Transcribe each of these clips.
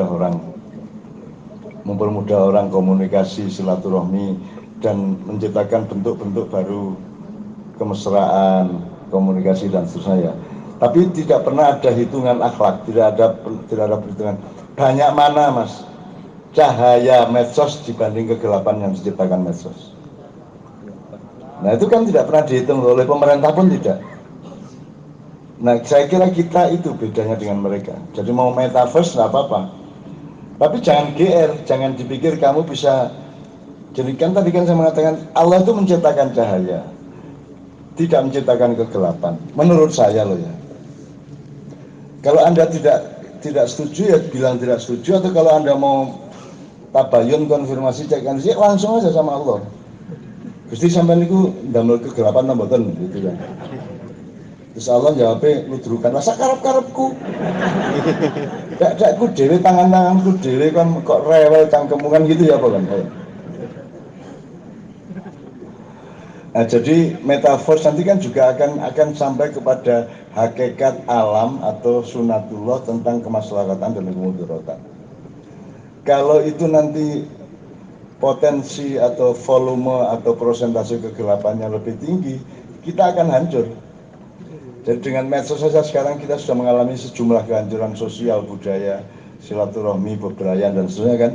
orang, mempermudah orang komunikasi, silaturahmi, dan menciptakan bentuk-bentuk baru kemesraan, komunikasi dan seterusnya. Tapi tidak pernah ada hitungan akhlak, tidak ada perhitungan. Banyak mana mas cahaya medsos dibanding kegelapan yang diciptakan medsos. Nah itu kan tidak pernah dihitung oleh pemerintah pun tidak. Nah saya kira kita itu bedanya dengan mereka. Jadi mau metaverse nggak apa-apa, tapi jangan GR, jangan dipikir kamu bisa. Jadi kan tadi kan saya mengatakan Allah itu menciptakan cahaya, tidak menciptakan kegelapan. Menurut saya loh ya. Kalau Anda tidak setuju ya bilang tidak setuju, atau kalau Anda mau tabayun konfirmasi cek langsung aja sama Allah. Gusti sampean niku ndamel kegelapan ta mboten gitu kan. Terus Allah jawabnya ludrukan rasa karep-karepku. Dak-dakku dhewe tangan-tanganku dhewe kan kok rewel cangkemmu kan gitu ya apa kan. Nah, jadi metaverse nanti kan juga akan sampai kepada hakikat alam atau sunatullah tentang kemaslahatan dan kemudaratan. Kalau itu nanti potensi atau volume atau persentase kegelapannya lebih tinggi, kita akan hancur. Jadi dengan medsos saja sekarang kita sudah mengalami sejumlah kehancuran sosial, budaya, silaturahmi, bebrayan dan seterusnya kan.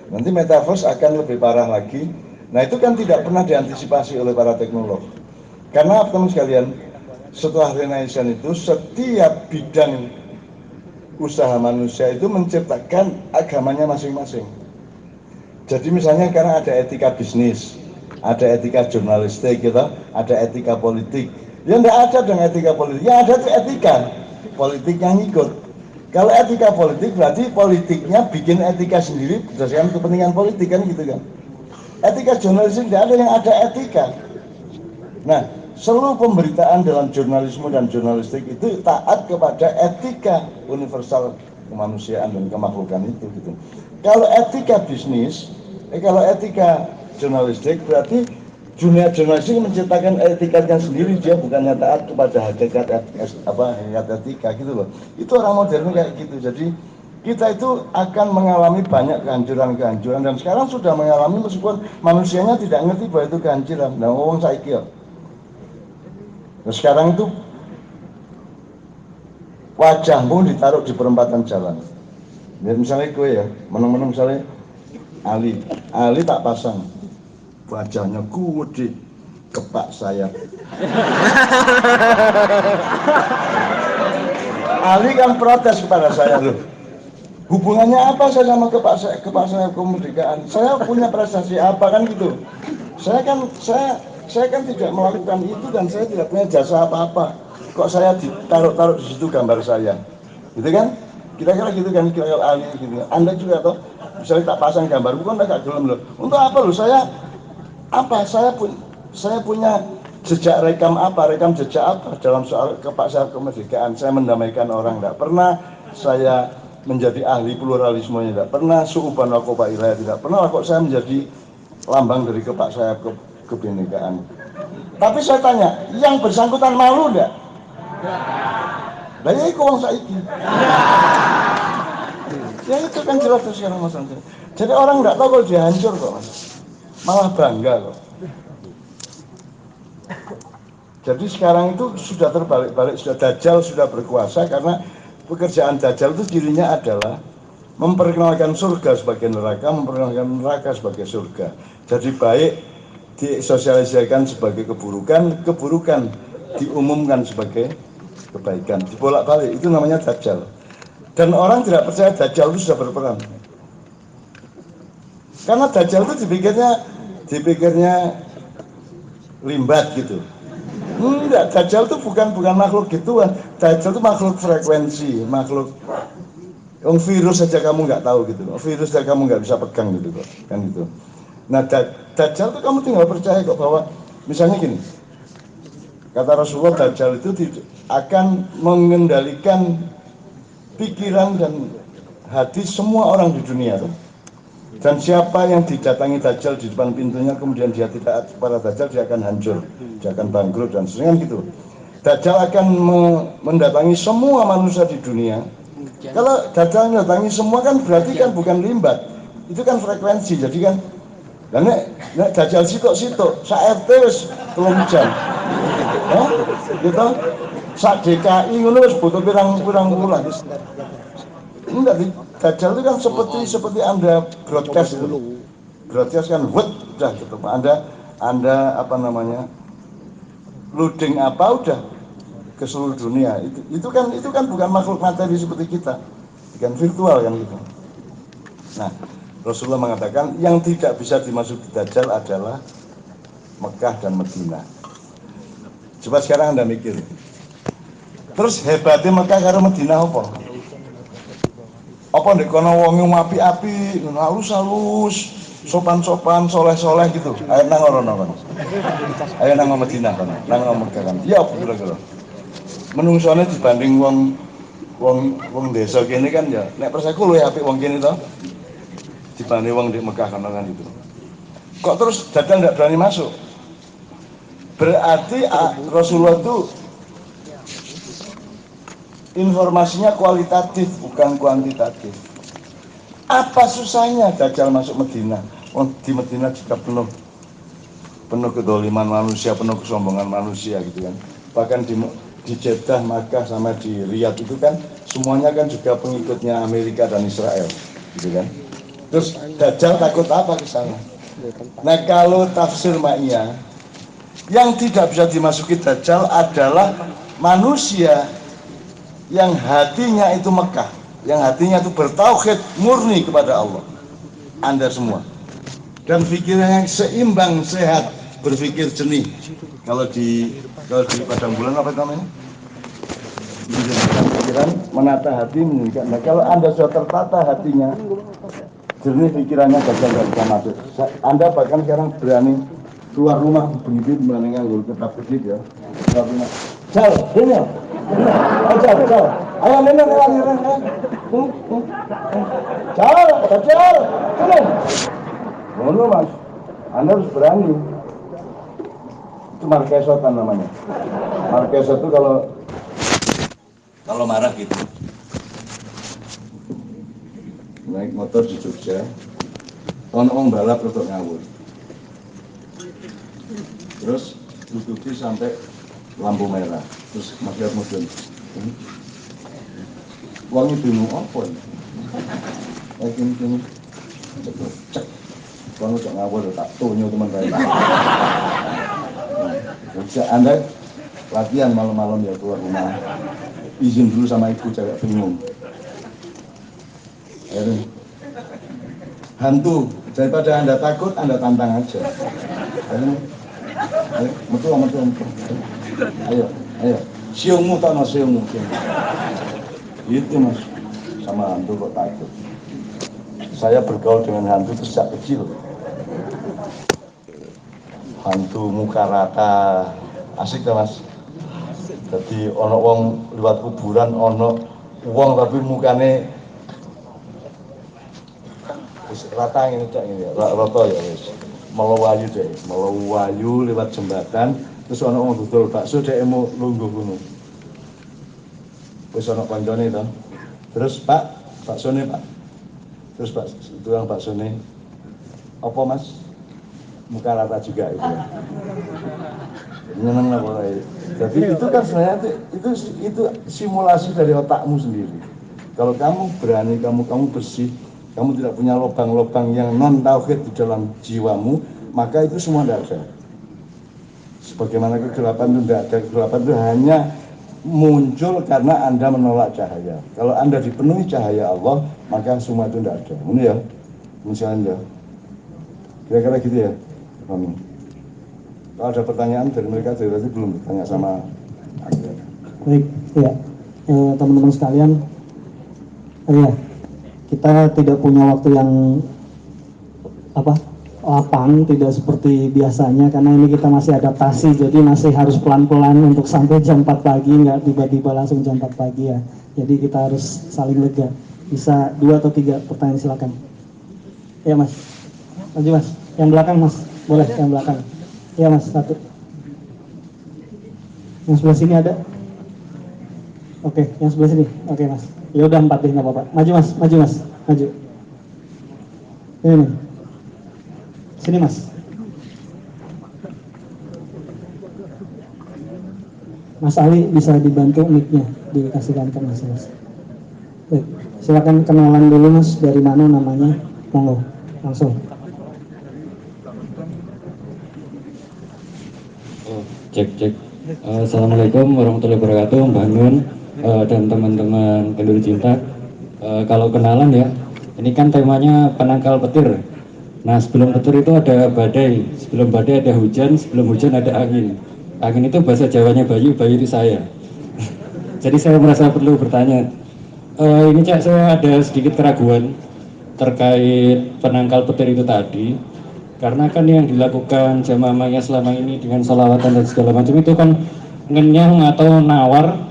Nanti metaverse akan lebih parah lagi. Nah itu kan tidak pernah diantisipasi oleh para teknolog. Karena teman sekalian, setelah Renaissance itu setiap bidang usaha manusia itu menciptakan agamanya masing-masing. Jadi misalnya karena ada etika bisnis, ada etika jurnalistik gitu, ada etika politik. Ya enggak ada dong etika politik, ya ada tuh etika politik yang ikut. Kalau etika politik berarti politiknya bikin etika sendiri berdasarkan kepentingan politik kan gitu kan. Etika jurnalistik tidak ada yang ada etika. Nah, seluruh pemberitaan dalam jurnalisme dan jurnalistik itu taat kepada etika universal kemanusiaan dan kemakhlukan itu gitu. Kalau etika bisnis, kalau etika jurnalistik berarti dunia jurnalistik menciptakan etikanya sendiri, dia bukannya taat kepada hakikat etika gitu loh. Itu orang modern kayak gitu. Jadi kita itu akan mengalami banyak kehancuran dan sekarang sudah mengalami meskipun manusianya tidak ngerti bahwa itu kehancuran. Nah, ngomong saiki ya. Nah, sekarang itu wajahmu ditaruh di perempatan jalan. Ya, misalnya gue ya, meneng-meneng misalnya Ali tak pasang wajahnya gede kepak saya. Ali kan protes kepada saya loh. Hubungannya apa saya sama kepak saya kemerdekaan? Saya punya prestasi apa kan gitu? Saya kan tidak melakukan itu dan saya tidak punya jasa apa-apa. Kok saya ditaruh di situ gambar saya? Gitu kan? Kira-kira gitu kan kira-kira Ali gitu. Anda juga toh misalnya tak pasang gambar, bukan enggak gelem loh. Untuk apa loh? Saya punya jejak rekam jejak apa dalam soal kepak saya kemerdekaan. Saya mendamaikan orang, enggak pernah saya menjadi ahli pluralismenya, tidak pernah suuban wakoba ilah, tidak pernah kok saya menjadi lambang dari kepak saya kebinekaan. Tapi saya tanya, yang bersangkutan malu enggak? Lah ya iku wong saiki. Ya itu kan jelas sekarang Mas Andre. Jadi orang enggak tahu kalau dia hancur kok Mas. Malah bangga kok. Jadi sekarang itu sudah terbalik-balik, sudah Dajjal sudah berkuasa karena pekerjaan Dajjal itu dirinya adalah memperkenalkan surga sebagai neraka, memperkenalkan neraka sebagai surga. Jadi baik disosialisasikan sebagai keburukan, keburukan diumumkan sebagai kebaikan. Dibolak-balik, itu namanya Dajjal. Dan orang tidak percaya Dajjal itu sudah berperan. Karena Dajjal itu dipikirnya limbat gitu. Enggak, Dajjal itu bukan makhluk gituan. Dajjal itu makhluk frekuensi, makhluk virus saja kamu nggak tahu gitu. Virus saja kamu nggak bisa pegang gitu kok, kan gitu. Nah, Dajjal itu kamu tinggal percaya kok bahwa misalnya gini. Kata Rasulullah, Dajjal itu akan mengendalikan pikiran dan hati semua orang di dunia tuh. Dan siapa yang didatangi Dajjal di depan pintunya kemudian dia tidak kepada Dajjal, dia akan hancur, dia akan bangkrut dan seterusnya gitu. Dajjal akan mendatangi semua manusia di dunia Kalau Dajjal mendatangi semua kan berarti kan bukan limbat, itu kan frekuensi. Jadi kan, dan nek Dajjal sitok sak RT wis 3 jam, ya, gitu. Sak DKI ngono wis butuh pirang bulan. Enggak, Dajjal itu kan seperti Anda broadcast itu. Broadcast kan udah gitu. Anda apa namanya? Loading apa udah ke seluruh dunia. Itu kan bukan makhluk materi seperti kita. Bukan virtual kan gitu. Nah, Rasulullah mengatakan yang tidak bisa dimasuki Dajjal adalah Mekah dan Madinah. Coba sekarang Anda mikir. Terus hebatnya Mekah karo Madinah apa? Apa ndek kono wonge api-api, halus-halus, sopan-sopan, soleh-soleh gitu. Ayo nang rono kono. Ayo nang Madinah kono, nang Mekah kan. Iya kira-kira. Menungsone dibanding wong desa kene kan ya nek persaku luwih apik wong kene to dibanding wong di Mekah kono kan itu. Kok terus Dajjal nggak berani masuk? Berarti Rasulullah itu informasinya kualitatif bukan kuantitatif. Apa susahnya Dajjal masuk Medina? Oh, di Medina juga penuh kedoliman manusia, penuh kesombongan manusia gitu kan. Bahkan di Jeddah, Makkah sama di Riyadh itu kan semuanya kan juga pengikutnya Amerika dan Israel gitu kan. Terus Dajjal takut apa ke sana? Nah, kalau tafsir maknya yang tidak bisa dimasuki Dajjal adalah manusia yang hatinya itu Mekah, yang hatinya itu bertauhid murni kepada Allah. Anda semua. Dan pikirannya seimbang, sehat, berpikir jernih. Kalau di padang bulan apa namanya? Pikiran menata hati menunjukkan. Nah, kalau Anda sudah tertata hatinya, jernih pikirannya Dajjal nggak bisa masuk. Anda bahkan sekarang berani keluar rumah begitu membandingkan guru tetap kecil ya. Keluar rumah. Jal, ini. Jal. Ayo nenek. Jal. Turun. Ngono Mas. Anda harus berani. Itu markesotan namanya. Markesot itu kalau marah gitu. Naik motor di Jogja, orang balap untuk ngawur. Terus duduki sampai lampu merah. Terus masih mudun. Wangi bingung apa ini? Ini cek. Kalau cek ngawur tak tunjuk teman saya. Bisa Anda latihan malam-malam ya keluar rumah. Izin dulu sama ibu cewek bingung. Hantu, daripada Anda takut, Anda tantang aja. Ayo, metu. Ayo. Siungmu tono siungmu. Itu Mas, sama hantu kok takut. Saya bergaul dengan hantu itu sejak kecil. Hantu muka rata, asik tuh Mas. Jadi ono wong lewat kuburan, ono wong tapi mukane rata ini rata ya wis melewayu lewat jembatan terus ana wong dodol bakso dhek mau lungguh ngono wis ana kancane to terus Pak baksone Pak terus Pak tukang baksone apa Mas muka rata juga itu nyeneng lah pokoknya. Jadi itu kan sebenarnya itu simulasi dari otakmu sendiri. Kalau kamu berani, kamu bersih, kamu tidak punya lubang-lubang yang non tauhid di dalam jiwamu, maka itu semua tidak ada. Sebagaimana kegelapan itu tidak ada, kegelapan itu hanya muncul karena Anda menolak cahaya. Kalau Anda dipenuhi cahaya Allah, maka semua itu tidak ada. Ini ya, misalnya, kira-kira gitu ya, Amin. Kalau ada pertanyaan dari mereka dari tadi belum tanya sama Anda. Baik, ya, teman-teman sekalian, ya. Kita tidak punya waktu yang lapang, tidak seperti biasanya karena ini kita masih adaptasi, jadi masih harus pelan-pelan untuk sampai jam 4 pagi, nggak tiba-tiba langsung jam 4 pagi ya. Jadi kita harus saling lega. Bisa 2 atau 3 pertanyaan silakan. Ya Mas, maju Mas. Yang belakang Mas, boleh yang belakang. Ya Mas, 1. Yang sebelah sini ada? Oke, yang sebelah sini. Oke Mas. Ya udah 4 deh, nggak apa-apa. Maju mas, maju mas, maju. Ini nih. Sini mas. Mas Ali bisa dibantu mic-nya dikasihkan ke mas. Baik, silakan kenalan dulu mas, dari mana namanya, monggo langsung. Cek. Assalamualaikum warahmatullahi wabarakatuh, Mbak Nun dan teman-teman penduduk cinta. Kalau kenalan ya, ini kan temanya penangkal petir. Nah, sebelum petir itu ada badai, sebelum badai ada hujan, sebelum hujan ada angin. Angin itu bahasa Jawanya Bayu itu saya. Jadi saya merasa perlu bertanya. Ini Cak, saya ada sedikit keraguan terkait penangkal petir itu tadi. Karena kan yang dilakukan jamaah maya selama ini dengan sholawatan dan segala macam itu kan ngenyang atau nawar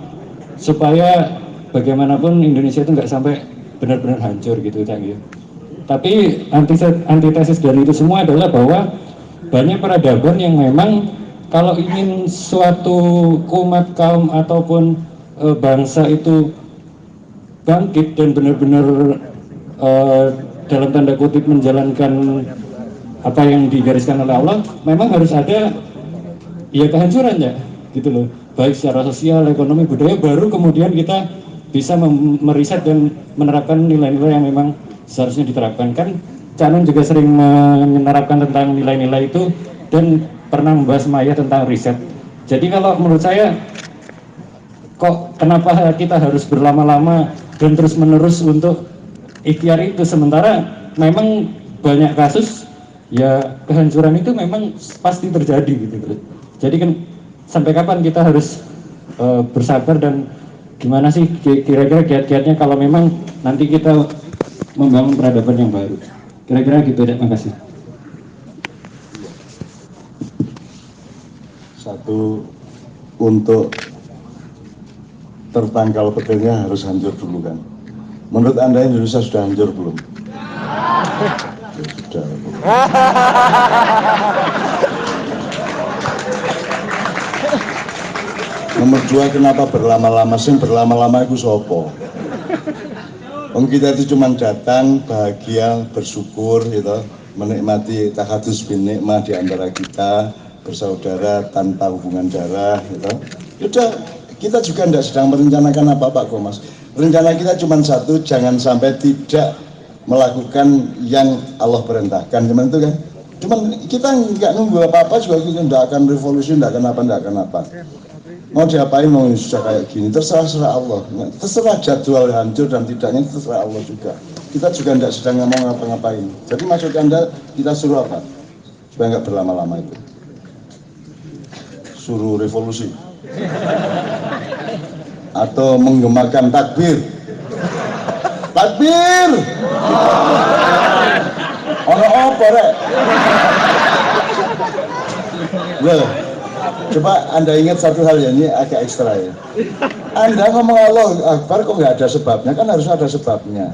supaya bagaimanapun Indonesia itu nggak sampai benar-benar hancur gitu Cak ya. Tapi antitesis dari itu semua adalah bahwa banyak peradaban yang memang kalau ingin suatu umat kaum ataupun bangsa itu bangkit dan benar-benar dalam tanda kutip menjalankan apa yang digariskan oleh Allah, memang harus ada ya kehancuran ya gitu loh, baik secara sosial, ekonomi, budaya, baru kemudian kita bisa meriset dan menerapkan nilai-nilai yang memang seharusnya diterapkan. Kan Canon juga sering menerapkan tentang nilai-nilai itu dan pernah membahas Maya tentang riset. Jadi kalau menurut saya, kok kenapa kita harus berlama-lama dan terus-menerus untuk ikhtiar itu, sementara memang banyak kasus ya kehancuran itu memang pasti terjadi gitu. Jadi kan sampai kapan kita harus bersabar, dan gimana sih kira-kira kiat-kiatnya kalau memang nanti kita membangun peradaban yang baru, kira-kira gitu ya. Makasih. Satu, untuk tertangkal petirnya harus hancur dulu kan. Menurut Anda Indonesia sudah hancur belum? Ya, sudah. Nomor 2, kenapa berlama-lama sih? Berlama-lama itu sopo. Kita itu cuma datang bahagia, bersyukur gitu, menikmati tahadus bin nikmah di antara kita bersaudara tanpa hubungan darah gitu. Udah, kita juga tidak sedang merencanakan apa-apa kok mas. Rencana kita cuma satu, jangan sampai tidak melakukan yang Allah perintahkan, cuman itu kan. Cuman kita nggak nunggu apa-apa juga, kita tidak akan revolusi, tidak akan apa. Mau diapain, mau sudah kayak gini, terserah Allah. Terserah jadwal hancur dan tidaknya, terserah Allah juga. Kita juga tidak sedang ngomong ngapa-ngapain. Jadi maksud Anda kita suruh apa? Supaya nggak berlama-lama itu. Suruh revolusi. Atau menggemakan takbir. Takbir! Ono apa rek? Coba Anda ingat satu hal ya, ini agak ekstra ya. Anda ngomong Allah Akbar kok nggak ada sebabnya, kan harus ada sebabnya.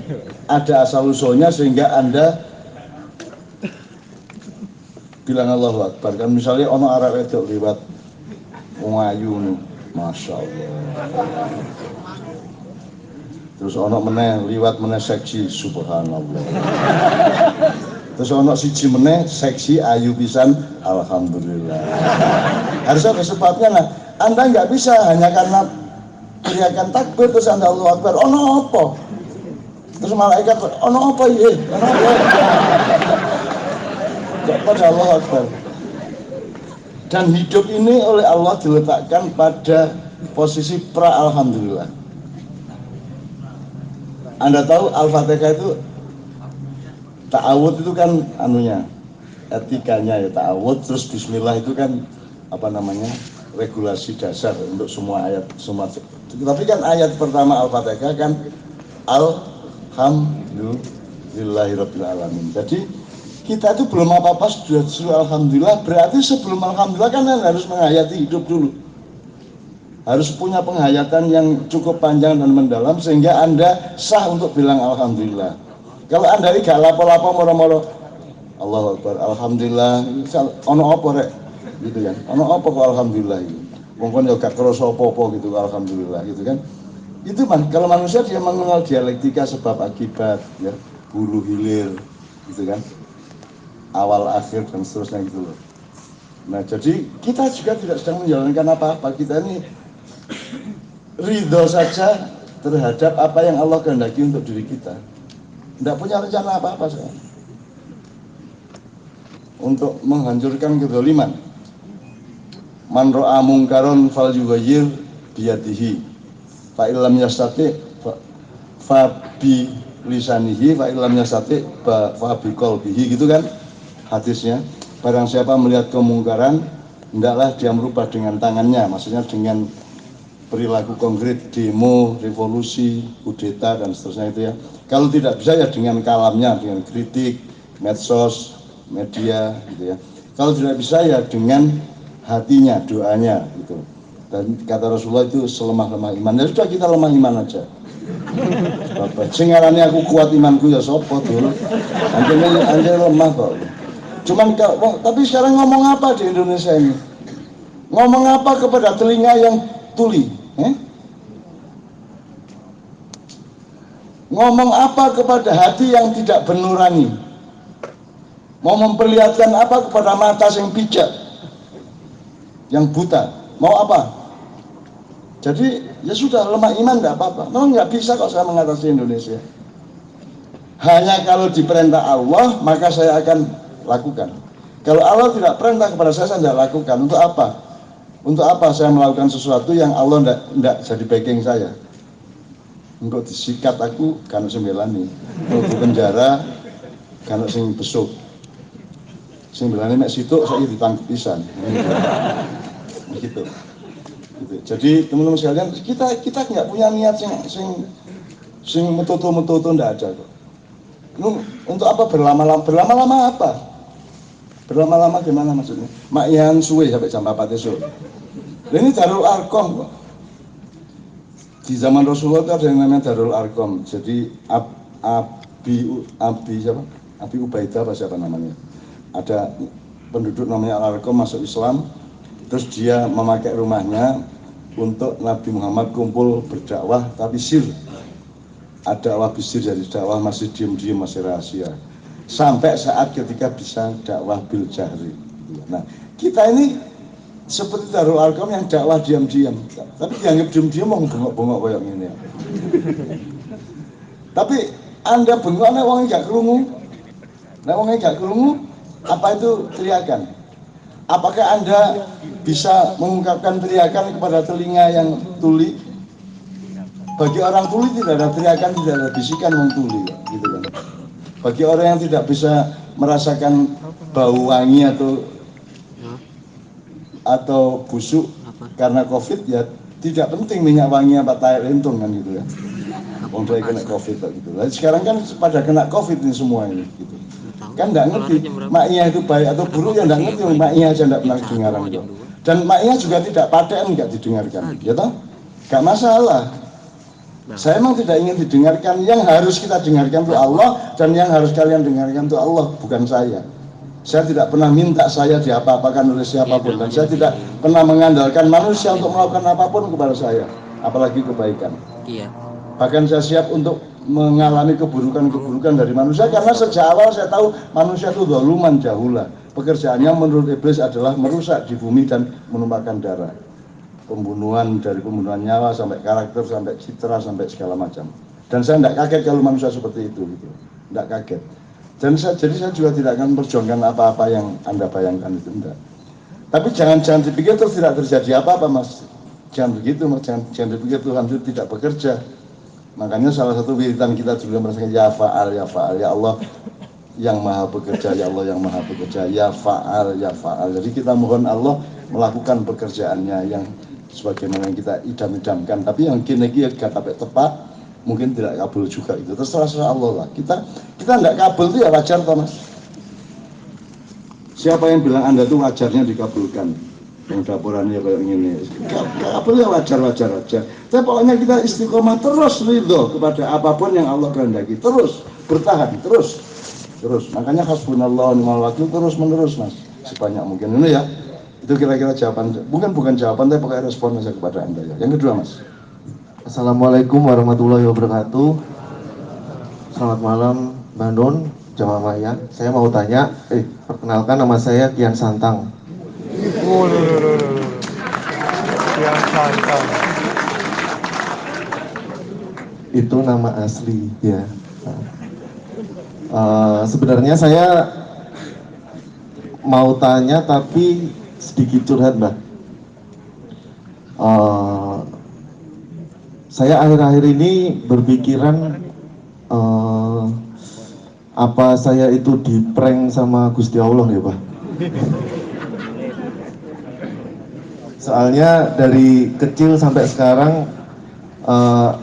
Ada asal-usulnya sehingga Anda bilang Allahu Akbar. Kan misalnya ono arek wedok liwat wong ayu nih, Masya Allah. Terus ono meneh liwat meneh seksi, subhanallah. Terus ono siji meneh seksi ayu pisan, alhamdulillah. Harus ada sebabnya. Nah, Anda nggak bisa hanya karena teriakan takbir terus Anda Allahu Akbar. Ono apa? Terus malaikat ono apa ya? Ono apa? Gak pada Allahu Akbar. Dan hidup ini oleh Allah diletakkan pada posisi pra alhamdulillah. Anda tahu Al-Fatihah itu ta'awud itu kan anunya, etikanya ya ta'awud, terus bismillah itu kan apa namanya, regulasi dasar untuk semua ayat semua. Tapi kan ayat pertama Al-Fatihah kan alhamdulillahirabbil alamin. Jadi kita itu belum apa-apa sudah alhamdulillah, berarti sebelum alhamdulillah kan harus menghayati hidup dulu. Harus punya penghayatan yang cukup panjang dan mendalam sehingga Anda sah untuk bilang alhamdulillah. Kalau Anda ini gak lapo-lapo moro-moro Allahu Akbar, alhamdulillah, ono apa rek? Gitu kan. Ono apa kok alhamdulillah gitu. Mungkin ya gak kerasa apa-apa gitu alhamdulillah gitu kan. Itu kalau manusia dia mengenal dialektika sebab akibat, ya, hulu hilir, gitu kan, awal akhir dan seterusnya gitu loh. Nah jadi kita juga tidak sedang menjalankan apa-apa, kita ini ridho saja terhadap apa yang Allah kehendaki untuk diri kita. Tidak punya rencana apa-apa saya untuk menghancurkan kezaliman. Man ra'a mungkaron fal yughayyir biyadihi fa illam yastati fa bi lisanihi fa illam yastati fa bi qalbihi, gitu kan hadisnya. Barang siapa melihat kemungkaran, hendaklah dia merubah dengan tangannya, maksudnya dengan perilaku konkret, demo, revolusi, kudeta dan seterusnya itu ya. Kalau tidak bisa ya dengan kalamnya, dengan kritik, medsos, media gitu ya. Kalau tidak bisa ya dengan hatinya, doanya gitu. Dan kata Rasulullah itu selemah-lemah iman. Ya sudah, kita lemah iman aja. Singarannya aku kuat imanku ya sopo dulu. Anjir lemah kok. Cuman tapi sekarang ngomong apa di Indonesia ini? Ngomong apa kepada telinga yang tuli? Ngomong apa kepada hati yang tidak bernurani? Mau memperlihatkan apa kepada mata yang pijak, yang buta? Mau apa? Jadi ya sudah, lemah iman tidak apa-apa. Memang nggak bisa kok saya mengatasi Indonesia. Hanya kalau diperintah Allah maka saya akan lakukan. Kalau Allah tidak perintah kepada saya tidak lakukan. Untuk apa? Untuk apa saya melakukan sesuatu yang Allah tidak jadi backing saya? Untuk disikat aku karena sembilani, untuk di penjara karena sing besuk, sembilani mek situ saya ditangkap pisan. Gitu. Jadi teman-teman sekalian, kita nggak punya niat sing metutu ndak ada kok. Untuk apa berlama-lama apa? Berlama-lama gimana maksudnya? Makyan suwe sampai jam 4 esok. Ini Darul Arkom kok. Di zaman Rasulullah itu ada yang namanya Darul Arkom. Jadi Abi Ubaidah apa siapa namanya? Ada penduduk namanya Al-Arkom masuk Islam, terus dia memakai rumahnya untuk Nabi Muhammad kumpul berdakwah, tapi sir. Ada dakwah bisir, jadi dakwah masih diem-diem, masih rahasia. Sampai saat ketika bisa dakwah bil jahri. Nah, kita ini seperti Darul Arkom yang dakwah diam-diam, tapi dianggap diam-diam mau bengok-bengok kayak gini ya. Tapi Anda bengok, nek wong gak krungu. Nek wong gak krungu, apa itu teriakan? Apakah Anda bisa mengungkapkan teriakan kepada telinga yang tuli? Bagi orang tuli tidak ada teriakan, tidak ada bisikan wong tuli, gitu kan. Bagi orang yang tidak bisa merasakan bau wangi atau busuk karena COVID, ya tidak penting minyak wangi apa tai lentung kan gitu ya. Wong saya kena COVID gitu. Nah, sekarang kan pada kena COVID ini semua ini gitu. Kan enggak ngerti maknya itu baik atau buruk, ya enggak ngerti, maknya aja enggak pernah dengaran gitu. Dan maknya juga tidak paten, enggak didengarkan, ya toh? Enggak masalah. Saya memang tidak ingin didengarkan. Yang harus kita dengarkan itu Allah, dan yang harus kalian dengarkan itu Allah, bukan saya. Saya tidak pernah minta saya diapa-apakan oleh siapapun, dan saya tidak pernah mengandalkan manusia untuk melakukan apapun kepada saya, apalagi kebaikan. Bahkan saya siap untuk mengalami keburukan-keburukan dari manusia, karena sejak awal saya tahu manusia itu zaluman jahula. Pekerjaannya menurut iblis adalah merusak di bumi dan menumpahkan darah. Pembunuhan, dari pembunuhan nyawa sampai karakter, sampai citra, sampai segala macam. Dan saya tidak kaget kalau manusia seperti itu, gitu. Tidak kaget. Dan jadi saya juga tidak akan memperjuangkan apa-apa yang Anda bayangkan itu, enggak. Tapi jangan dipikir terus tidak terjadi apa-apa, Mas. Jangan begitu, Mas. Jangan dipikir Tuhan itu tidak bekerja. Makanya salah satu wiridan kita juga merasakan ya fa'al, ya Allah yang maha bekerja, ya Allah yang maha bekerja, ya fa'al, ya fa'al. Jadi kita mohon Allah melakukan pekerjaannya yang sebagaimana yang kita idam-idamkan, tapi yang kini-kini gak tepat, mungkin tidak kabul juga, itu terserah Allah lah. Kita tidak kabul itu ya wajar toh, Mas. Siapa yang bilang Anda tuh wajarnya dikabulkan? Yang laporannya kayak gini, kabul ya wajar aja. Tapi pokoknya kita istiqomah terus ridho kepada apapun yang Allah kehendaki, terus bertahan, terus. Makanya hasbunallah wa ni'mal wakil terus menerus, Mas, sebanyak mungkin ini ya. Itu kira-kira jawaban, bukan jawaban, tapi pokoknya respon saya kepada Anda ya. Yang kedua, Mas. Assalamualaikum warahmatullahi wabarakatuh. Selamat malam Mbak Nun, jamaah Maya. Saya mau tanya, perkenalkan nama saya Kian Santang. Kian Santang. Itu nama asli ya. Sebenarnya saya mau tanya tapi sedikit curhat Mbak. Saya akhir-akhir ini berpikiran apa saya itu di-prank sama Gusti Allah ya Pak? Soalnya dari kecil sampai sekarang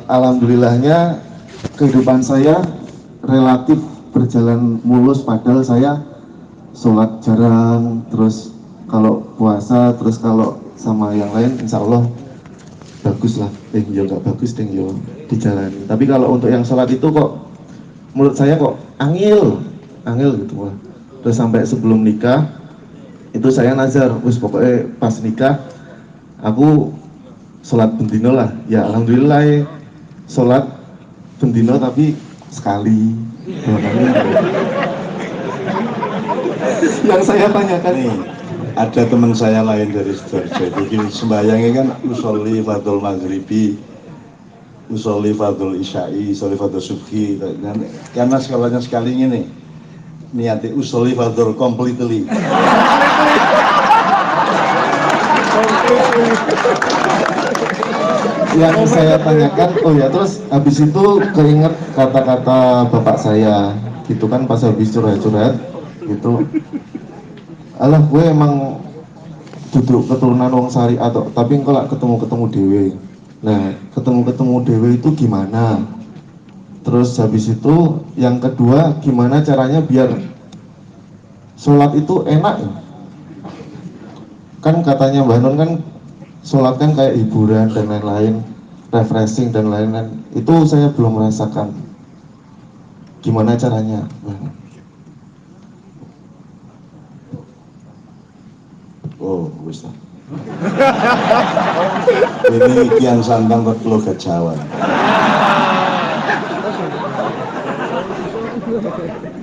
alhamdulillahnya kehidupan saya relatif berjalan mulus, padahal saya sholat jarang, terus kalau puasa, terus kalau sama yang lain insya Allah bagus lah, ya nggak bagus ya dijalani. Tapi kalau untuk yang sholat itu kok menurut saya kok angil gitu lah. Terus sampai sebelum nikah itu saya nazar, wis pokoknya pas nikah aku sholat bendino lah. Ya alhamdulillah sholat bendino tapi sekali, 2 kali. Yang saya tanyakan Nih, ada teman saya lain dari Sidoarjo. Jadi sembayangnya kan usolli fardul maghribi, usolli fardul isya'i, usolli fardul subhi. Karena sekolahnya sekali ini niati usolli fardul completely. Yang saya tanyakan, oh ya, terus habis itu keinget kata-kata bapak saya gitu kan pas habis curhat-curhat gitu. Alah gue emang duduk keturunan wong sari atau tapi engko lak ketemu dewe. Nah, ketemu dewe itu gimana? Terus habis itu yang kedua, gimana caranya biar sholat itu enak ya? Kan katanya Mbak Nun kan sholat kan kayak hiburan dan lain-lain, refreshing dan lain-lain. Itu saya belum merasakan. Gimana caranya? Oh, wis ta. Ini Kian Santang kok Pulau Gajawan.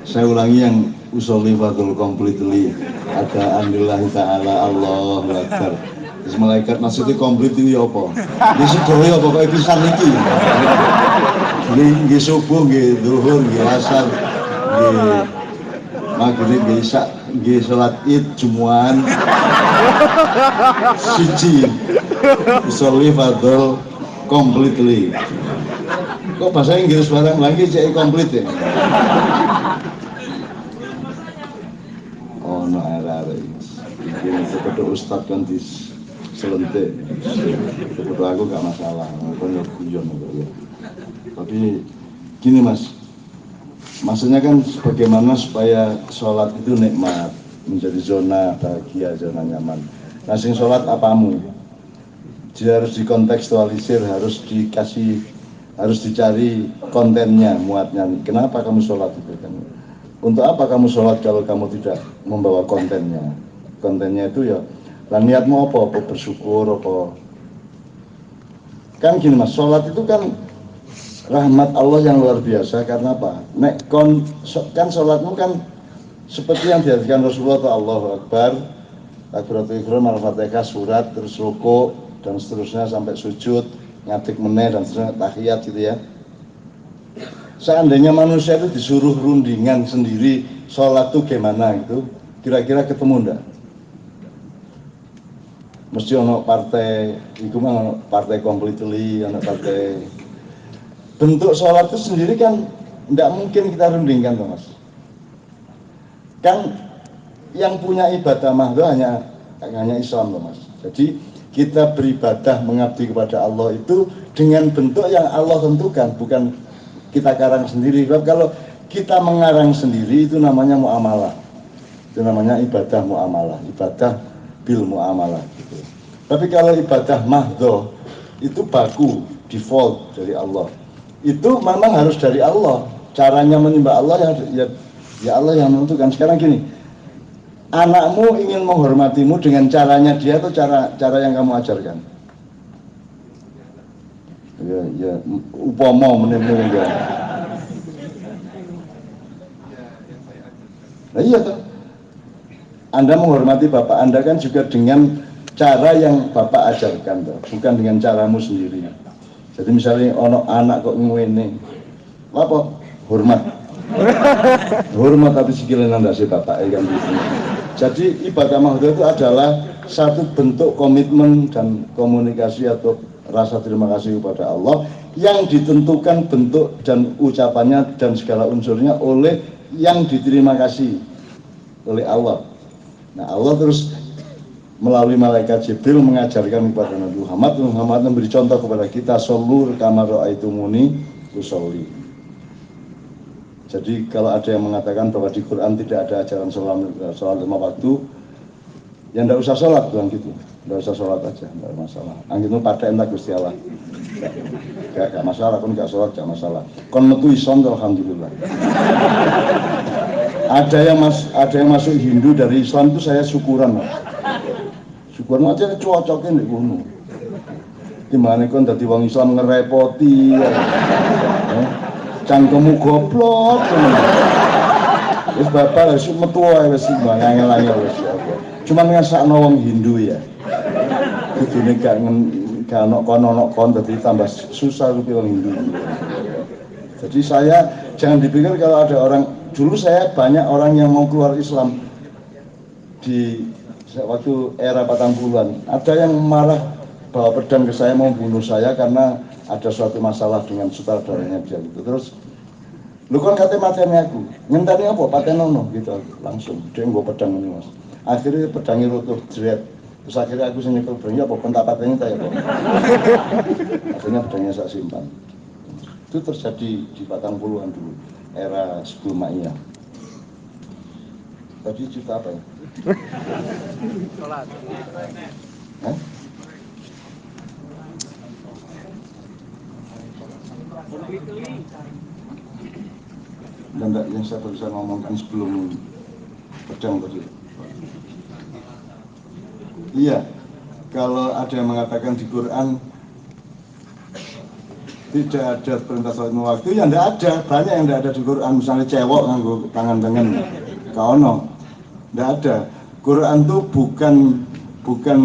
Saya ulangi yang usolli fardul completely. Ada andillah ta'ala Allahu Akbar. Terus malaikat maksudnya komplit itu ya apa? Ini sedoyo apa kok pisan iki? Nggih subuh, nggih zuhur, nggih asar, nggih maghrib, nggih isya, nggih salat Id, Jumu'an. Siji. Usolli fardul completely. Kok bahasa Inggris barang lagi cek komplit ya? Oh no era-era ini seperti ustad kan di selentik, seperti aku gak masalah, aku guyon ya. Tapi gini mas, maksudnya kan bagaimana supaya sholat itu nikmat, menjadi zona bahagia, zona nyaman. Nah sing sholat apamu? Dia harus dikontekstualisir, harus dicari kontennya, muatnya. Kenapa kamu sholat itu kan? Untuk apa kamu sholat kalau kamu tidak membawa kontennya? Kontennya itu ya, lah niatmu apa? Apa bersyukur, apa? Kan gini mas, sholat itu kan rahmat Allah yang luar biasa. Karena apa? Kan sholatmu kan seperti yang diajarkan Rasulullah atau Allahu Akbar, takbiratul ihram, al-fatihah, surat, terus ruku dan seterusnya sampai sujud, ngatik meneh dan seterusnya, tahiyat gitu ya. Seandainya manusia itu disuruh rundingan sendiri sholat tuh gimana gitu, kira-kira ketemu ndak? Mesti ono partai, itu mah ono partai completely, ono partai. Bentuk sholat itu sendiri kan ndak mungkin kita rundingkan tuh mas. Kan yang punya ibadah mahdoh hanya Islam tuh mas. Jadi kita beribadah mengabdi kepada Allah itu dengan bentuk yang Allah tentukan, bukan kita karang sendiri. Sebab kalau kita mengarang sendiri itu namanya muamalah, itu namanya ibadah muamalah, ibadah bil muamalah gitu. Tapi kalau ibadah mahdoh itu baku, default dari Allah, itu memang harus dari Allah. Caranya menyembah Allah ya Allah yang menentukan. Sekarang gini, anakmu ingin menghormatimu dengan caranya dia atau cara yang kamu ajarkan? Ya upama meneh-meneh ya. Nah iya toh. Anda menghormati bapak Anda kan juga dengan cara yang bapak ajarkan toh, bukan dengan caramu sendiri. Jadi misalnya ono anak kok ngene, apa? Hormat. Hormat tapi sikile nandasi bapak kan gitu. Jadi ibadah mahdoh itu adalah satu bentuk komitmen dan komunikasi atau rasa terima kasih kepada Allah yang ditentukan bentuk dan ucapannya dan segala unsurnya oleh yang diterima kasih oleh Allah. Nah Allah terus melalui malaikat Jibril mengajarkan kepada Nabi Muhammad memberi contoh kepada kita, shollu kama ra'aitumuni usolli. Jadi kalau ada yang mengatakan bahwa di Quran tidak ada ajaran sholat 5 waktu, ya tidak usah sholat, bilang gitu. Tidak usah sholat aja, tidak ada masalah. Angin itu pada entah Gusti Allah. Gak masalah, kan gak sholat gak masalah. Kon metu ison, alhamdulillah. Ada yang masuk Hindu dari Islam itu saya syukuran. Syukuran aja cocokin di gunung. Gimana kon dadi wong Islam ngerepoti. Cangkemmu goblok. Wis bapak wis metu wae wis angel-angel wis. Cuman ngasakno wong Hindu ya. Kudune gak ono kon dadi tambah susah rupi wong Hindu. Jadi saya jangan dipikir kalau ada orang, dulu saya banyak orang yang mau keluar Islam di waktu era 40-an. Ada yang marah bawa pedang ke saya mau bunuh saya karena ada suatu masalah dengan sutradaranya dia gitu. Terus lu kan katanya matanya aku ngenteni apa patenono gitu langsung dia nggo pedang ini mas. Akhirnya pedangnya runtuh jret. Terus akhirnya aku sing nyekel pedangnya apa pentak patenya ta ya kok. Akhirnya pedangnya saya simpan. Itu terjadi di 40-an dulu era sebelum Maiyah. Tadi cerita apa ya? Sholat. Hah? Dan yang saya bisa ngomongkan sebelum pedang tadi. Iya, kalau ada yang mengatakan di Quran tidak ada perintah sholat lima waktu, ya tidak ada, banyak yang tidak ada di Quran. Misalnya cewek nganggo tangan-tangan, kaono, tidak ada. Quran itu bukan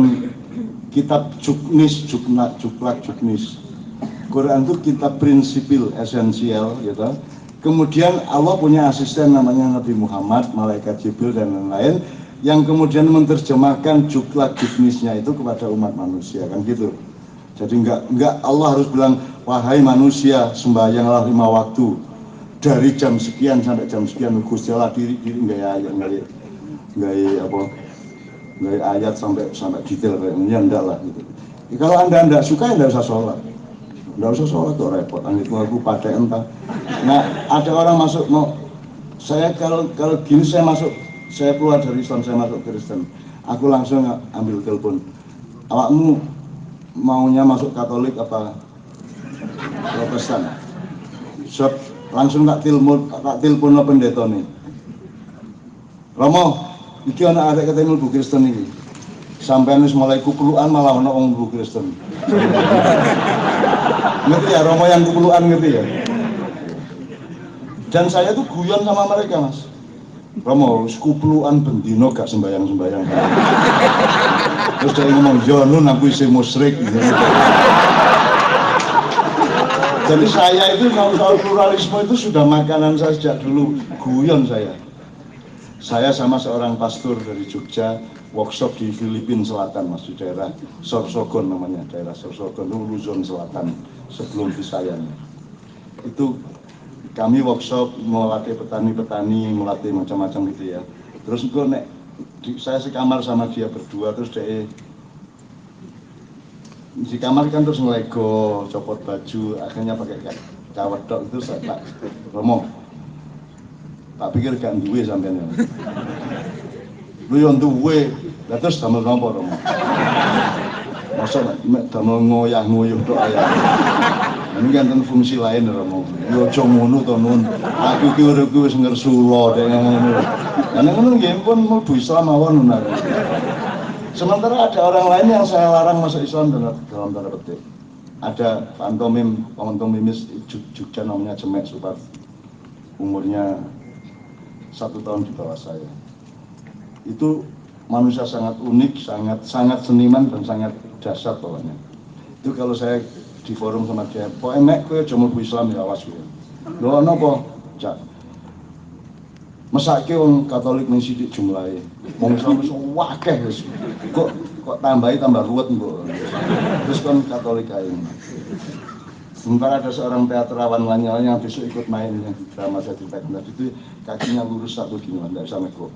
kitab juknis, juklak juknis. Quran itu kitab prinsipil, esensial, gitu. Kemudian Allah punya asisten namanya Nabi Muhammad, malaikat Jibril dan lain-lain, yang kemudian menerjemahkan juklak juknisnya itu kepada umat manusia, kan gitu. Jadi enggak Allah harus bilang, wahai manusia sembahyanglah 5 waktu dari jam sekian sampai jam sekian. Gusti Allah diri enggak ayat sampai detail kayaknya, enggak lah gitu. Kalau anda enggak suka ya enggak usah sholat. Nggak usah sholat tuh repot, aku pada entah. Nah ada orang masuk mau saya kalau gini saya keluar dari Islam, saya masuk Kristen, aku langsung ambil telepon, awakmu maunya masuk Katolik apa Protestan? Langsung tak telepon pendeta nih, Romo, iki anak arek ketemu Bu Kristen ini, sampai wis mulai kukeluan malah ana wong Bu Kristen. Ngerti ya, Romo yang kukeluan ngerti ya. Dan saya tuh guyon sama mereka mas. Romo, kukeluan bendino gak sembayang-sembayang. Terus dia ngomong, yo nun aku isi musyrik. Jadi saya itu soal pluralisme itu sudah makanan saya sejak dulu, guyon saya. Saya sama seorang pastor dari Jogja workshop di Filipina Selatan mas, di daerah Sorsogon namanya, daerah Sorsogon itu Luzon Selatan sebelum Visayan. Itu kami workshop melatih petani-petani, melatih macam-macam gitu ya. Terus saya sekamar sama dia berdua, terus dia di kamar kan terus ngelego, copot baju, akhirnya pakai kawedok itu saya Pak Romo. Tak pikir gak duwe sampean ya. Lu yang duwe, lah terus damel napa Romo? Masa damel ngoyah-ngoyuh tok ya. Ini kan fungsi lain Romo. Yo aja ngono to nun. Aku ki uripku wis ngersula dek ngono. Lah ngono nggih pun mlebu Islam mawon nun. Sementara ada orang lain yang saya larang masuk Islam dalam tanda petik. ada pantomimis Jogja namanya Jemek Supat, umurnya 1 tahun di bawah saya. Itu manusia sangat unik, sangat seniman dan sangat dasar pokoknya. Itu kalau saya di forum sama dia, kok emek kowe aja mlebu Islam ya awas kowe. Lho napa? Cak. Mesake wong Katolik ning sithik jumlahe. Wong Islam wis akeh wis. Kok tambahi tambah ruwet mbok. Terus kon Katolik ae. Sementara ada seorang teatrawan Lanyala yang besok ikut main yang drama saya ceritakan tadi itu kakinya lurus satu gini, nggak bisa mekok.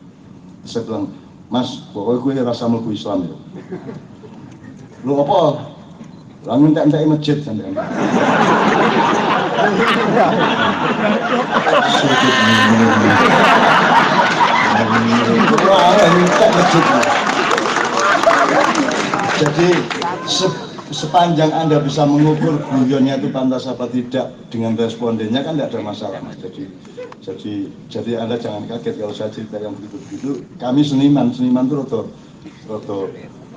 Saya bilang, Mas, pokoknya gue rasa mlebu Islam ya. Lu apa? Lalu entek masjid sampai. Jadi sepanjang Anda bisa mengukur guyonnya itu pantas apa tidak dengan respondennya kan tidak ada masalah, Mas. Jadi Anda jangan kaget kalau saya cerita yang begitu-begitu. Kami seniman itu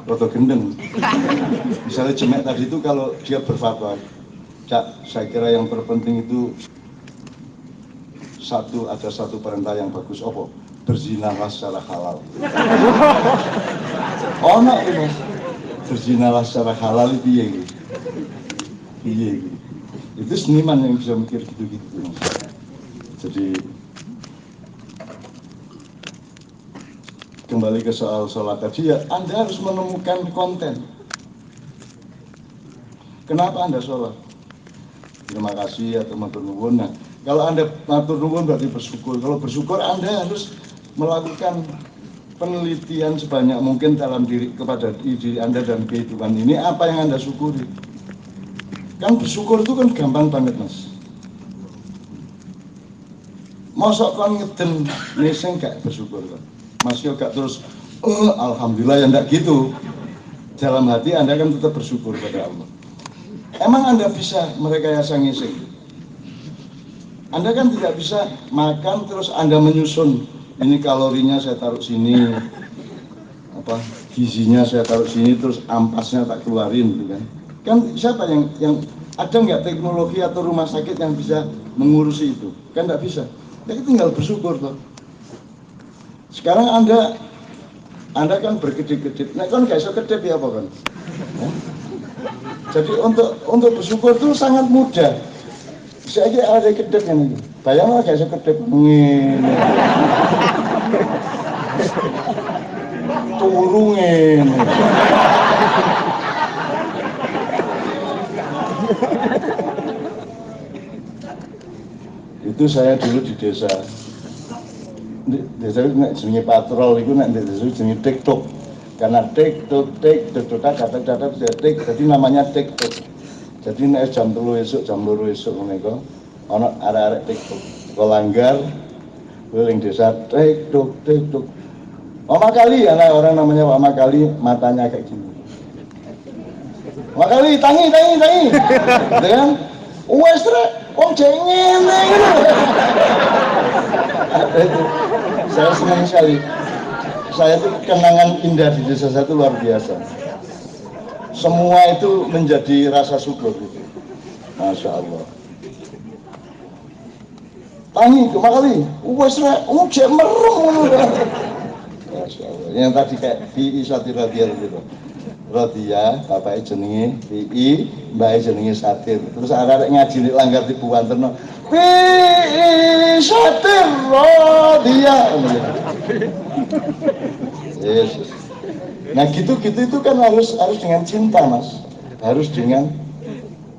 roto gendeng. Misalnya Jemek tadi itu kalau dia berfatwa, Cak, saya kira yang terpenting itu ada satu perintah yang bagus, apa? Berzinalah secara halal. Oh, no, itu. Berzinalah secara halal itu iya. Itu seniman yang bisa mikir gitu-gitu. Jadi kembali ke soal sholat tadi ya, Anda harus menemukan konten. Kenapa Anda sholat? Terima kasih atau matur nuwun. Nah, kalau Anda matur nuwun berarti bersyukur. Kalau bersyukur Anda harus melakukan penelitian sebanyak mungkin dalam kepada diri Anda dan kehidupan ini, apa yang Anda syukuri. Kan bersyukur itu kan gampang banget, Mas. Mosok kon ngeden neseng gak bersyukur kan. Mas yo gak terus alhamdulillah ya ndak gitu. Dalam hati Anda kan tetap bersyukur pada Allah. Emang Anda bisa merekayasa ngising? Anda kan tidak bisa makan terus Anda menyusun, ini kalorinya saya taruh sini, gizinya saya taruh sini, terus ampasnya tak keluarin gitu kan. Kan siapa yang ada nggak teknologi atau rumah sakit yang bisa mengurusi itu? Kan nggak bisa. Jadi tinggal bersyukur toh. Sekarang Anda kan berkedip-kedip, nah kan gak bisa kedip ya apa kan? Jadi untuk bersyukur itu sangat mudah. Saya ada kedip yang ini, bayanglah gak bisa kedip, turungin. Itu saya dulu di desa. Desa itu jenenge patrol itu nek desa jenenge TikTok. Karena TikTok kata jadi namanya TikTok. Jadi nek jam 3 esuk, jam 2 esuk ngene iku ana arek-arek TikTok. Kok langgar keliling desa TikTok. Mama Kali ada orang namanya Mama Kali, matanya kayak gini. Mama Kali tangi. Gitu kan? Wes rek, wong jengen gitu. Saya senang sekali. Saya itu kenangan indah di desa saya itu luar biasa. Semua itu menjadi rasa syukur gitu. Masya Allah. Tangi kemakali, wes rek, jek merung. Masya Allah. Yang tadi kayak Fi Sati Radiyal gitu. Rodia, bapaknya jenenge Pi, mbaknya jenenge Satir. Terus ada ngaji di langgar di Buwanterno. Pi Satir Rodia. Yesus. Nah gitu itu kan harus dengan cinta, Mas. Harus dengan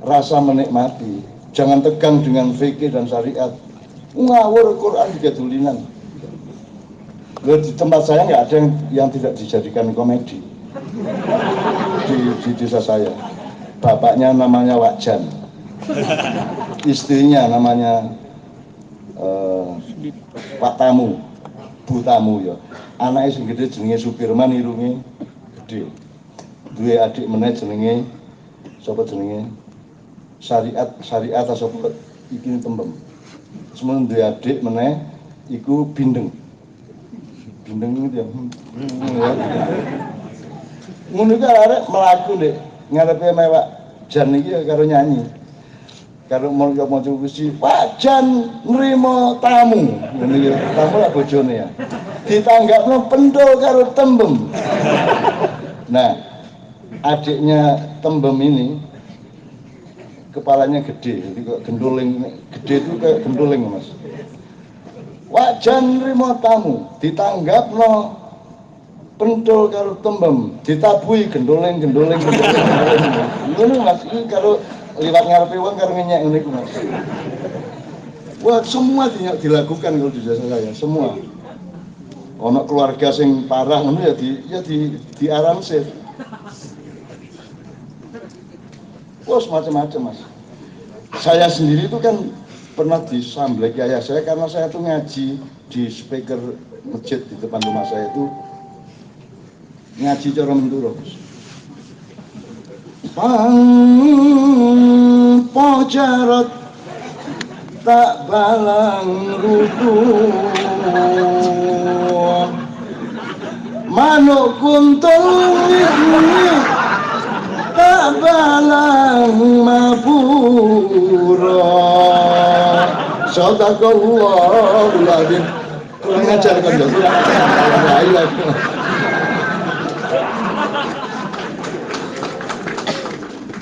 rasa menikmati. Jangan tegang dengan fikih dan syariat. Ngawur Quran juga tulinan. Di tempat saya nggak ada yang tidak dijadikan komedi. Di desa saya, bapaknya namanya Wakjan, istrinya namanya Pak Tamu, Bu Tamu ya. Anaknya sing gede jenenge Supirman, irunge gede. Duwe adik meneh jenenge sapa jenenge Syariat atau sapa iki tembem. Semono duwe adik meneh iku Bindeng itu ya. Ngono iki arek mlaku ndek ngarepe mewak jan iki karo nyanyi. Karo mulya maca puisi, wajan nrimo tamu. Ngene iki tamu lah bojone ya. Ditanggapno pendul karo tembem. Nah, adiknya tembem ini kepalanya gede, jadi kok gendoling gede itu kayak gendoling mas. Wajan nrimo tamu, ditanggapno pendul karo tembem, ditabui gendoling. Ngono mas, iki karo liwat ngarepe wong karo ngenyek ngene iku mas. Wah, semua dilakukan kalau di desa saya, semua. Ono keluarga sing parah ngono ya diaransir. Wah, macam-macam mas. Saya sendiri itu kan pernah disambleki ayah saya karena saya tuh ngaji di speaker masjid di depan rumah saya itu ngaji cara Menduro. Pojarot tak balang rukun manuk kuntul tak balang mabura sadaqallahul adzim. Kurang ajar kan ya.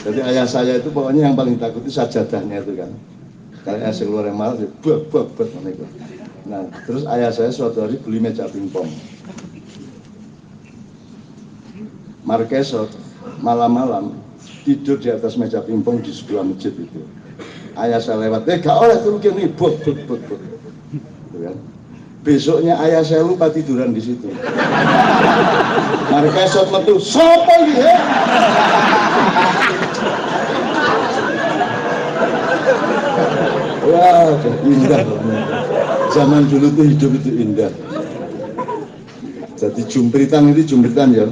Jadi ayah saya itu pokoknya yang paling takut itu sajadahnya itu kan. Kalau ayah saya keluar yang malas, dia buat itu. Nah, terus ayah saya suatu hari beli meja pingpong. Markesot malam-malam tidur di atas meja pingpong di sebuah masjid itu. Ayah saya lewat, gak oleh tuh begini, buat. Gitu kan. Besoknya ayah saya lupa tiduran di situ. Markesot metu, siapa ini ya? Wah, indah. Zaman dulu tuh hidup itu indah. Jadi jumpritan ya,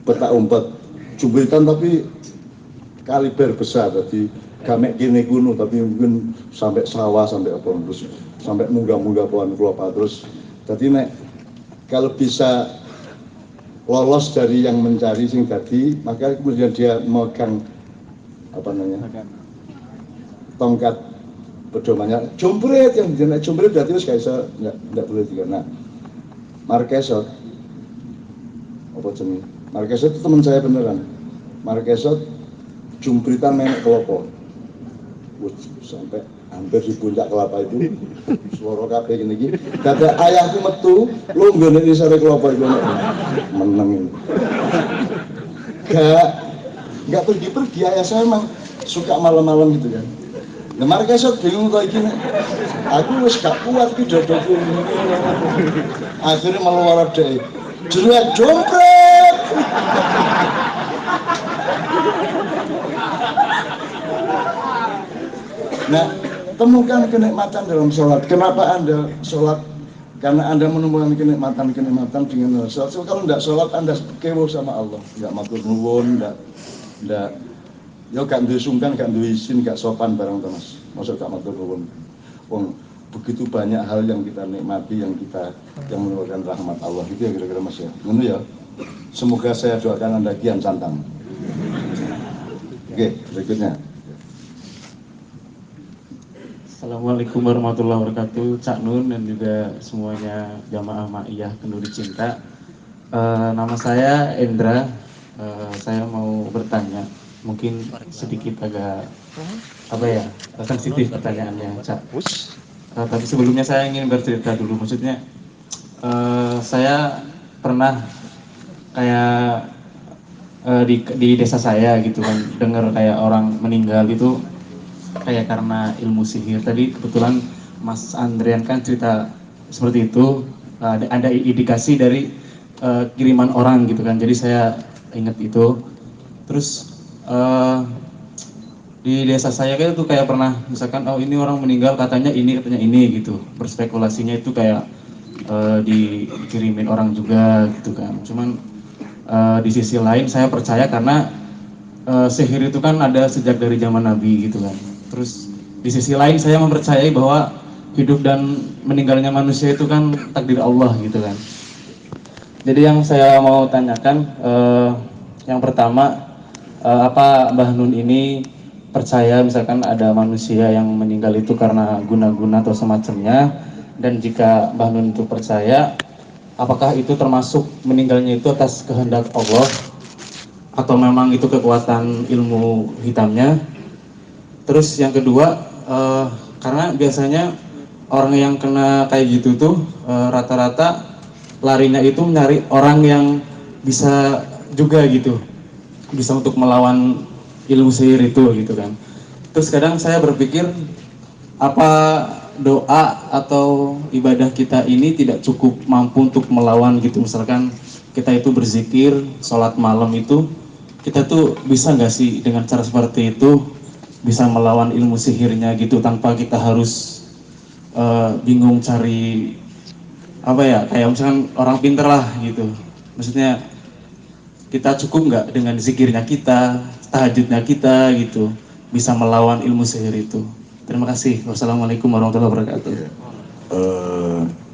petak umpet. Jumpritan tapi kaliber besar. Jadi gamek gini kuno tapi mungkin sampai sawah sampai apa terus sampai munggah-munggah pohon kelapa terus. Jadi nek kalau bisa lolos dari yang mencari sing tadi, maka kemudian dia megang apa namanya tongkat pedomannya jompret yang jenak jompret berarti wis kaisa enggak boleh juga. Nah, Markesot apa jenenge? Markesot itu teman saya beneran. Markesot jumpritan menek kelopo. Sampai hampir di puncak kelapa itu suara kabeh ngene iki. Dadak ayahku metu longgone di sare kelapa itu meneng ini. Enggak pergi ayah saya emang suka malam-malam gitu kan. Nah, Markesot bingung kok iki. Aku wis gak kuat iki dodoku ini. Akhirnya meluar dhek. Jelek jompret. Nah, temukan kenikmatan dalam sholat. Kenapa Anda sholat? Karena Anda menemukan kenikmatan dengan sholat. So, kalau tidak sholat, Anda kewo sama Allah. Tidak matur nuwun, tidak ya gak duwe sungkan, gak duwe izin, gak sopan barang Mas. Maksud gak matur nuwun. Wong begitu banyak hal yang kita nikmati, yang menemukan rahmat Allah. Itu ya kira-kira Mas ya. Ngono ya. Semoga saya doakan Anda kian santang. Oke, berikutnya. Assalamualaikum warahmatullahi wabarakatuh, Cak Nun dan juga semuanya jamaah Ma'iyah Kenduri Cinta. Nama saya Endra. Saya mau bertanya, mungkin sedikit agak sensitif pertanyaannya, Cak. Tapi sebelumnya saya ingin bercerita dulu. Maksudnya saya pernah kayak di desa saya gitu kan, dengar kayak orang meninggal gitu kayak karena ilmu sihir. Tadi kebetulan Mas Andrian kan cerita seperti itu, ada indikasi dari kiriman orang gitu kan, jadi saya ingat itu. Terus di desa saya kayak itu kayak pernah misalkan oh ini orang meninggal katanya ini gitu, berspekulasinya itu kayak dikirimin orang juga gitu kan. Cuman di sisi lain saya percaya karena sihir itu kan ada sejak dari zaman Nabi gitu kan. Terus di sisi lain saya mempercayai bahwa hidup dan meninggalnya manusia itu kan takdir Allah gitu kan. Jadi yang saya mau tanyakan yang pertama, apa Mbah Nun ini percaya misalkan ada manusia yang meninggal itu karena guna-guna atau semacamnya, dan jika Mbah Nun itu percaya, apakah itu termasuk meninggalnya itu atas kehendak Allah atau memang itu kekuatan ilmu hitamnya? Terus yang kedua, karena biasanya orang yang kena kayak gitu tuh rata-rata larinya itu mencari orang yang bisa juga gitu, bisa untuk melawan ilmu sihir itu gitu kan. Terus kadang saya berpikir, apa doa atau ibadah kita ini tidak cukup mampu untuk melawan gitu. Misalkan kita itu berzikir, sholat malam itu, kita tuh bisa nggak sih dengan cara seperti itu bisa melawan ilmu sihirnya gitu, tanpa kita harus bingung cari apa ya, kayak misalkan orang pinter lah gitu. Maksudnya kita cukup nggak dengan zikirnya kita, tahajudnya kita gitu, bisa melawan ilmu sihir itu. Terima kasih. Wassalamualaikum warahmatullahi wabarakatuh.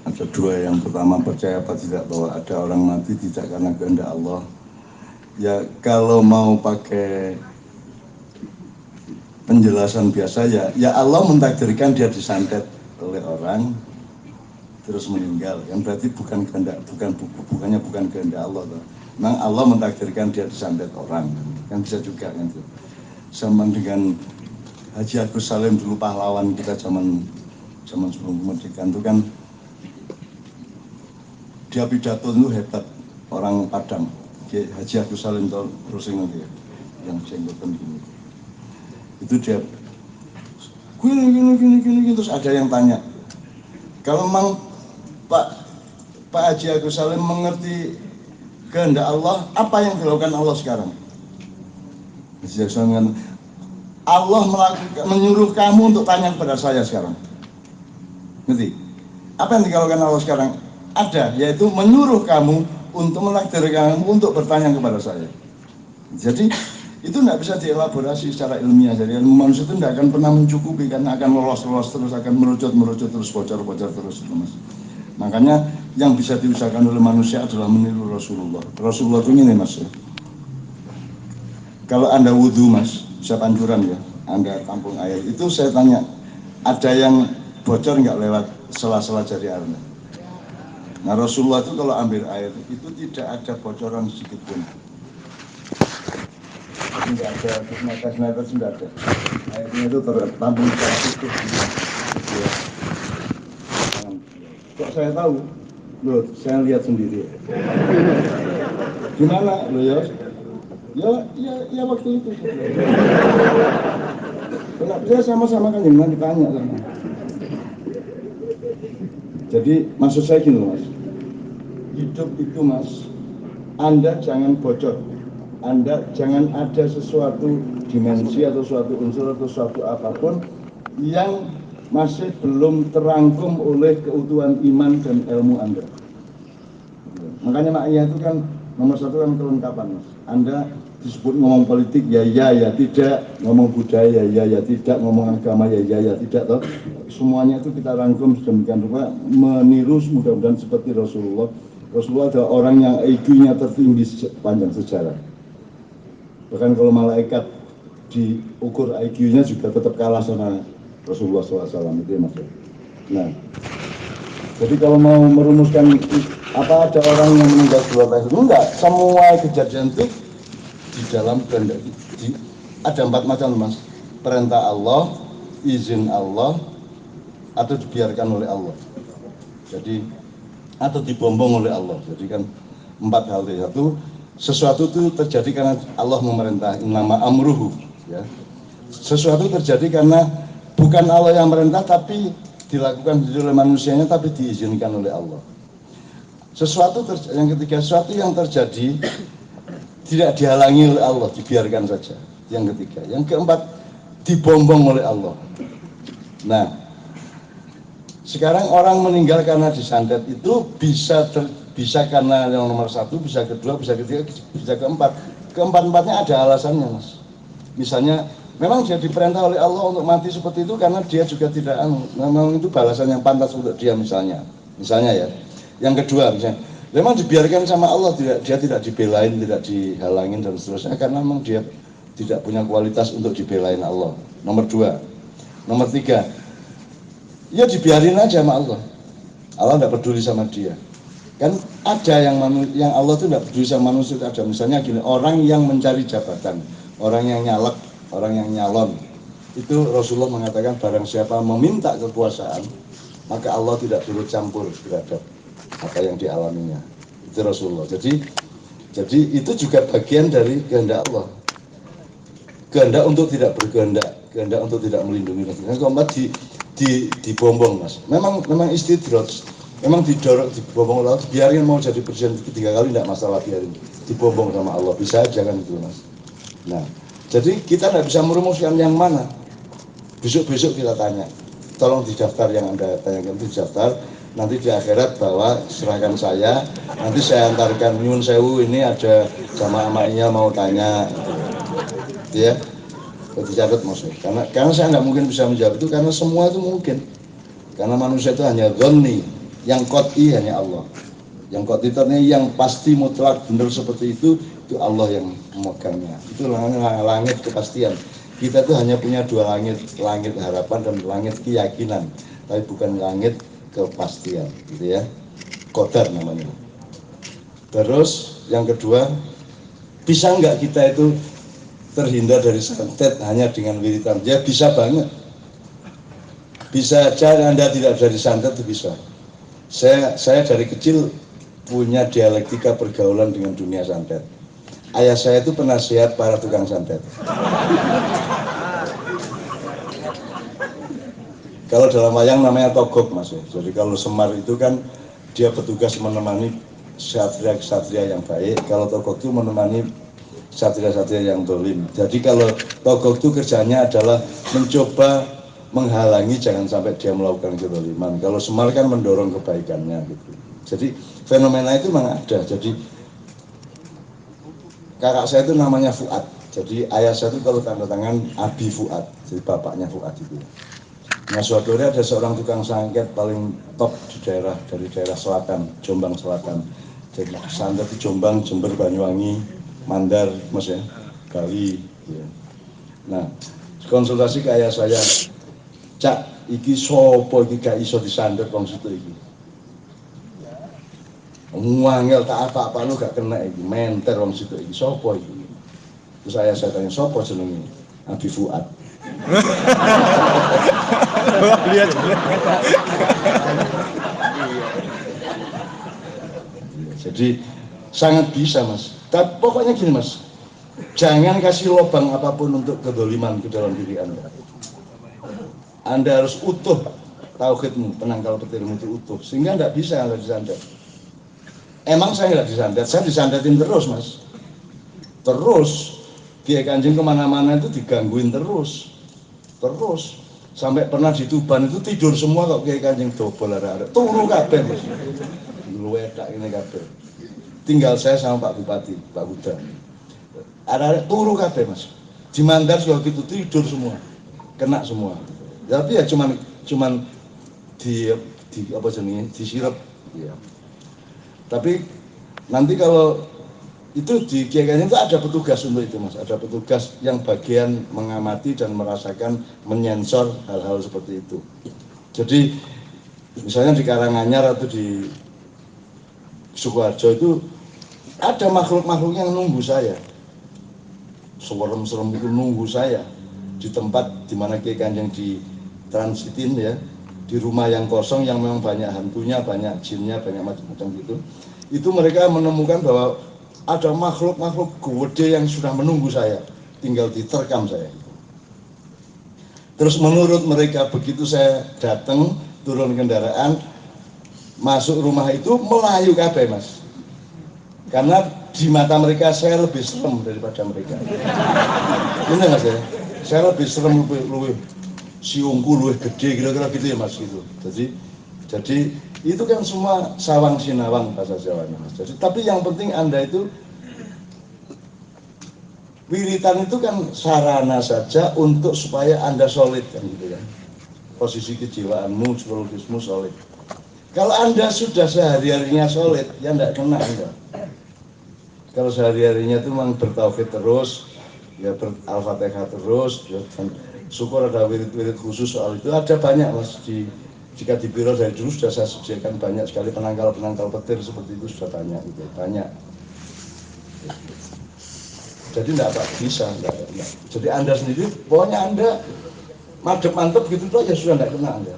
Ada dua. Yang pertama, percaya apa tidak bahwa ada orang mati tidak karena kehendak Allah. Ya kalau mau pakai penjelasan biasa ya Allah mentakdirkan dia disantet oleh orang terus meninggal. Yang berarti bukan kehendak Allah toh. Memang Allah mentakdirkan dia disantet orang, kan bisa juga kan itu. Sama dengan Haji Agus Salim dulu, pahlawan kita zaman sebelum kemerdekaan itu kan, dia pidato itu hebat, orang Padang. Haji Agus Salim terus ingat ya, yang jenggotan gini. Itu dia gini, terus ada yang tanya, kalau memang Pak Haji Agus Salim mengerti kehendak Allah, apa yang dilakukan Allah sekarang? Allah menyuruh kamu untuk tanya kepada saya sekarang. Ngerti? Apa yang dilakukan Allah sekarang? Ada, yaitu menyuruh kamu untuk menakdirkan kamu untuk bertanya kepada saya. Jadi itu tidak bisa dielaborasi secara ilmiah. Jadi ilmu manusia itu tidak akan pernah mencukupi, karena akan lolos terus, akan merucut terus, bocor terus itu, Mas. Makanya yang bisa diusahakan oleh manusia adalah meniru Rasulullah. Rasulullah itu ini, Mas. Kalau Anda wudhu, Mas, bisa pancuran ya, Anda tampung air. Itu saya tanya, ada yang bocor nggak lewat sela-sela jari Anda? Nah, Rasulullah itu kalau ambil air, itu tidak ada bocoran sedikit pun. Tidak ada, netes tidak ada. Airnya itu tertampung secara utuh. Kok saya tahu? Loh, saya lihat sendiri. Gimana? Loh ya? Ya waktu itu. Kenapa saya sama-sama kan yang ditanya sama. Jadi maksud saya gini loh, Mas. Hidup itu, Mas, Anda jangan bocor. Anda jangan ada sesuatu dimensi atau suatu unsur atau suatu apapun yang masih belum terangkum oleh keutuhan iman dan ilmu Anda. Makanya maknya itu kan nomor satu kan kelengkapan, Mas. Anda disebut ngomong politik ya tidak, ngomong budaya ya tidak, ngomong agama ya tidak, toh. Semuanya itu kita rangkum sedemikian rupa meniru mudah-mudahan seperti Rasulullah. Rasulullah adalah orang yang IQ-nya tertinggi sepanjang sejarah. Bahkan kalau malaikat diukur IQ-nya juga tetap kalah sama Rasulullah SAW, itu ya, Mas. Nah, jadi kalau mau merumuskan apa ada orang yang meninggal dua kali, enggak, semua kejadian itu di dalam kehendak. Ada 4 macam, Mas. Perintah Allah, izin Allah, atau dibiarkan oleh Allah. Jadi atau dibombong oleh Allah. Jadi kan 4 hal itu. Satu, sesuatu itu terjadi karena Allah memerintah, nama amruhu, ya. Sesuatu terjadi karena bukan Allah yang merintah, tapi dilakukan oleh manusianya, tapi diizinkan oleh Allah. Yang ketiga, sesuatu yang terjadi tidak dihalangi oleh Allah, dibiarkan saja. Yang ketiga. Yang keempat, dibombong oleh Allah. Nah, sekarang orang meninggal karena disantet itu bisa karena yang nomor satu, bisa kedua, bisa ketiga, bisa keempat. Keempat-empatnya ada alasannya, Mas. Misalnya, memang dia diperintah oleh Allah untuk mati seperti itu karena dia juga tidak, memang itu balasan yang pantas untuk dia misalnya ya. Yang kedua, misalnya, memang dibiarkan sama Allah, dia tidak dibelain, tidak dihalangin dan seterusnya karena memang dia tidak punya kualitas untuk dibelain Allah. Nomor 2. Nomor 3, ya dibiarin aja sama Allah. Allah tidak peduli sama dia. Kan ada yang Allah itu tidak peduli sama manusia. Ada misalnya gini, orang yang mencari jabatan, orang yang nyalek, orang yang nyalon, itu Rasulullah mengatakan barang siapa meminta kekuasaan, maka Allah tidak turut campur terhadap apa yang dialaminya. Itu Rasulullah. Jadi itu juga bagian dari kehendak Allah. Kehendak untuk tidak berkehendak, kehendak untuk tidak melindungi. Nah, kalau dibombong mas, memang istidraj, memang dibombong Allah, biarin mau jadi presiden 3 kali tidak masalah, biarin dibombong sama Allah, bisa aja kan itu mas. Nah, jadi kita tidak bisa merumuskan yang mana. Besok kita tanya, tolong didaftar yang Anda tanyakan itu didaftar, nanti di akhirat bahwa serahkan saya, nanti saya antarkan nyun sewu, ini ada jamaah maknya mau tanya. Ya, dicatat maksudnya. Karena saya nggak mungkin bisa menjawab itu, karena semua itu mungkin. Karena manusia itu hanya dhonni, yang qat'i hanya Allah. Yang qat'i artinya yang pasti mutlak benar seperti itu Allah yang memegangnya. Itu langit kepastian. Kita itu hanya punya 2 langit, langit harapan dan langit keyakinan, tapi bukan langit kepastian, gitu ya. Qadar namanya. Terus yang kedua, bisa nggak kita itu terhindar dari santet hanya dengan wiritan? Ya bisa banget. Bisa aja Anda tidak dari santet, itu bisa. Saya dari kecil punya dialektika pergaulan dengan dunia santet. Ayah saya itu penasihat para tukang santet. Kalau dalam wayang namanya togok mas ya. Jadi kalau Semar itu kan dia bertugas menemani satria-satria yang baik. Kalau togok itu menemani satria-satria yang dolim. Jadi kalau togok itu kerjanya adalah mencoba menghalangi jangan sampai dia melakukan kedoliman. Kalau Semar kan mendorong kebaikannya gitu. Jadi fenomena itu memang ada. Jadi kakak saya itu namanya Fuad. Jadi ayah saya itu kalau tanda tangan Abi Fuad. Jadi bapaknya Fuad itu. Nah suatu hari ada seorang tukang santet paling top dari daerah selatan, Jombang Selatan. Jadi santet di Jombang, Jember, Banyuwangi, Mandar, mas ya, Bali. Ya. Nah, konsultasi ke ayah saya, Cak, iki sopo iki gak iso disandet wong situ iki. Ngangel tak apa-apa lu gak kena iki, menter wong situ iki, sopo iki. Terus saya tanya, sopo jenenge? Abi Fuad. Lihat. Jadi sangat bisa mas. Tapi pokoknya gini mas, jangan kasih lubang apapun untuk kedoliman ke dalam diri Anda. Anda harus utuh tauhidmu, penangkal petirmu itu utuh, sehingga tidak bisa Anda disandet. Emang saya nggak disandet, saya disandetin terus mas. Terus Kiai Kanjeng kemana-mana itu digangguin terus sampai pernah di Tuban itu tidur semua kok Kiai Kanjeng dobol arek-arek turu kabeh mas. Luwedak ini kabeh. Tinggal saya sama Pak Bupati, Pak Huda. Arek-arek turu kabeh mas. Di Mandar juga gitu tidur semua, kena semua. Tapi ya cuman di apa jenenge disirep. Ya. Tapi nanti kalau itu di Kiai Kanjeng itu ada petugas untuk itu mas, ada petugas yang bagian mengamati dan merasakan menyensor hal-hal seperti itu. Jadi misalnya di Karanganyar atau di Sukoharjo itu ada makhluk-makhluk yang nunggu saya, serem-serem itu nunggu saya di tempat di mana Kiai Kanjeng ditransitin ya, di rumah yang kosong yang memang banyak hantunya, banyak jinnya, banyak macam-macam gitu. Itu mereka menemukan bahwa ada makhluk-makhluk gede yang sudah menunggu saya, tinggal diterkam saya. Terus menurut mereka begitu saya datang, turun kendaraan, masuk rumah itu melayu kabeh mas. Karena di mata mereka saya lebih serem daripada mereka. Ini mas ya, saya lebih serem, lebih siungku, lebih gede, kira-kira gitu ya mas gitu. Jadi itu kan semua sawang sinawang bahasa Jawanya mas. Jadi tapi yang penting Anda itu wiritan itu kan sarana saja untuk supaya Anda solid kan gitu ya. Posisi kejiwaanmu, psikologismu solid. Kalau Anda sudah sehari-harinya solid, ya enggak kena Anda. Kalau sehari-harinya itu memang bertauhid terus, ya Al-Fatihah terus ya, dan syukur ada wirid-wirid khusus soal itu ada banyak Mas jika di biro dari dulu sudah saya sediakan banyak sekali penangkal petir seperti itu sudah banyak gitu, banyak. Jadi enggak bisa, enggak. Jadi Anda sendiri, pokoknya Anda mantep gitu aja sudah enggak kena Anda.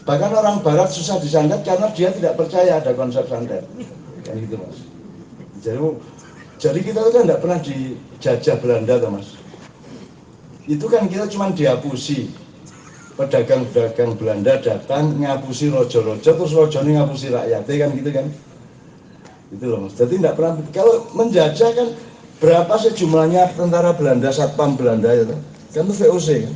Bahkan orang Barat susah disantet karena dia tidak percaya ada konsep santet, kayak gitu Mas. Jadi kita itu kan enggak pernah dijajah Belanda tuh Mas. Itu kan kita cuma dihapusi. Pedagang-pedagang Belanda datang ngapusi rojo-rojo, terus rojone ngapusi rakyatnya kan gitu kan. Itu loh Mas. Jadi enggak pernah, kalau menjajah kan berapa sih jumlahnya tentara Belanda, satpam Belanda itu? Kan itu VOC kan.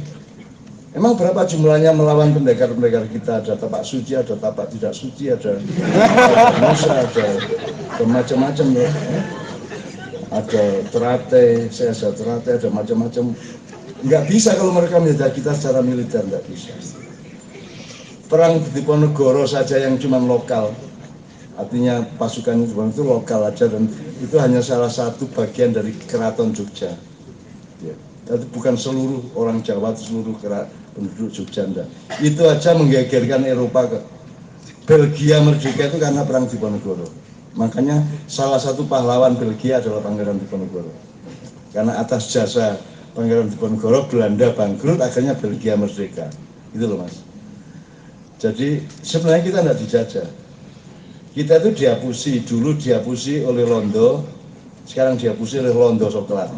Emang berapa jumlahnya melawan pendekar-pendekar kita? Ada tapak suci, ada tapak tidak suci, ada Musa, ada macam-macam ya. Ada terate, saya terate, ada macam-macam. Nggak bisa kalau mereka menjajah kita secara militer, nggak bisa. Perang di Diponegoro saja yang cuma lokal, artinya pasukan itu lokal aja dan itu hanya salah satu bagian dari keraton Jogja. Ya. Itu bukan seluruh orang Jawa, seluruh penduduk Jogja. Enggak. Itu aja menggegerkan Eropa ke Belgia merdeka itu karena perang Diponegoro. Makanya salah satu pahlawan Belgia adalah Pangeran Diponegoro. Karena atas jasa Pangeran Diponegoro Belanda bangkrut, akhirnya Belgia merdeka. Itu loh Mas. Jadi sebenarnya kita tidak dijajah. Kita itu dulu dihapusi oleh Londo, sekarang dihapusi oleh Londo Coklat.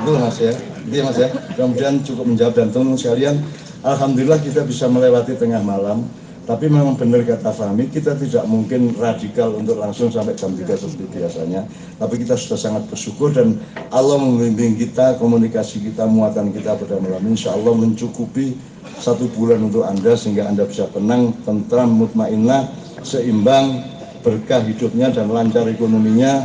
Itu Mas ya, itu ya Mas ya. Kemudian cukup menjawab dan teman-teman sekalian, alhamdulillah kita bisa melewati tengah malam. Tapi memang benar kata Fahmi, kita tidak mungkin radikal untuk langsung sampai jam 3 seperti biasanya. Tapi kita sudah sangat bersyukur dan Allah membimbing kita, komunikasi kita, muatan kita pada malam ini. Insya Allah mencukupi 1 bulan untuk Anda sehingga Anda bisa tenang, tentram, mutmainnah, seimbang, berkah hidupnya dan lancar ekonominya.